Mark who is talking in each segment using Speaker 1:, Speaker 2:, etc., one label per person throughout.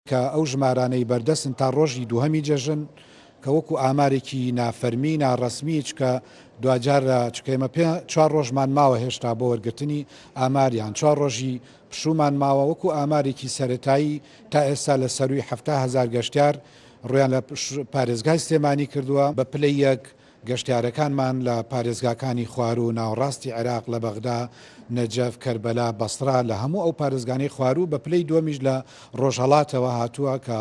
Speaker 1: کە ئەو ژمارانەی بەردەستن تا ڕۆژی دووهەمی جەژن کە وەکو ئامارێکی نافەرمی ناڕەسمی چکە دوجار چکەمە پێ 4 ڕۆژمان ماوە هێشتا بۆ وەرگرتنی ئاماریان 4 ڕۆژی پشومان ماوە وەکو ئامارێکی سەرەتایی تا ئێستا لە سەروی 700,000 گەشتیار ڕویان لە پارێزگای سلێمانی کردووە بە پلەی یەک گەشتیارەکانمان لە پارێزگاکانی خوار و ناوەڕاستی عێراق لە بەغدا نەجەف کەربەلا بەسرا لە هەموو ئەو پارێزگانەی خوار و بە پلەی دووەمیش لە ڕۆژهەڵاتەوە هاتووە کە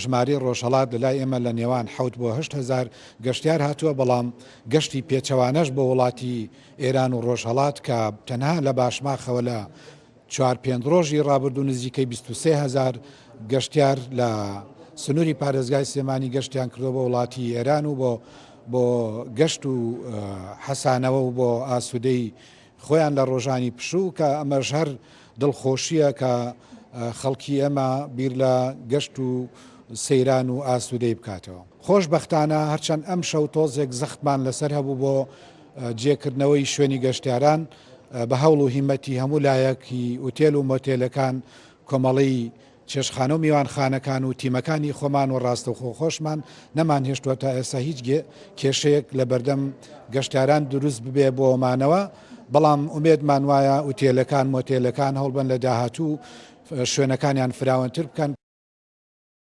Speaker 1: ژمارەی ڕۆژهەڵات لەلای ئێمە لە نێوان 7 بۆ 8,000 گەشتیار هاتووە بەڵام گەشتی پێچەوانەش بۆ وڵاتی ئێران و ڕۆژهەڵات کە تەنها لە باشماخەوە لە 4-5 ڕۆژی ڕابردوو نزیکەی 23,000 گەشتیار لە سنووری پارێزگای سلێمانی گەشتیان کردو بۆ وڵاتی ئێران و بۆ گەشت و حەسانەوە و بۆ ئاسوودەی خۆیان لە ڕۆژانی پشوو کە ئەمەش هەر دڵخۆشیە کە خەڵکی ئێمە بیر لە گەشت و سەیران و ئاسوودەی بکاتەوە. خۆشبەختانە هەرچەند ئەم شەو تۆزێک زەختمان لەسەر هەبوو بۆ جێکردنەوەی شوێنی گەشتیاران بە هەوڵ و هیمەتی هەموو لایەکی ئوتێل و مۆتێلەکان کۆمەڵی چێشخانە و میوانخانەکان و تیمەکانی خۆمان و ڕاستەوخۆ خۆشمان نەمان هێشتووە تا ئێستا هیچ کێشەیەک لە بەردەم گەشتیاران دروست ببێ بۆ ئەمانەوە بەڵام ئومێدمان وایە ئوتێلەکان مۆتێلەکان هەوڵبن لە داهاتوو شوێنەکانیان فراوانتر بکەن.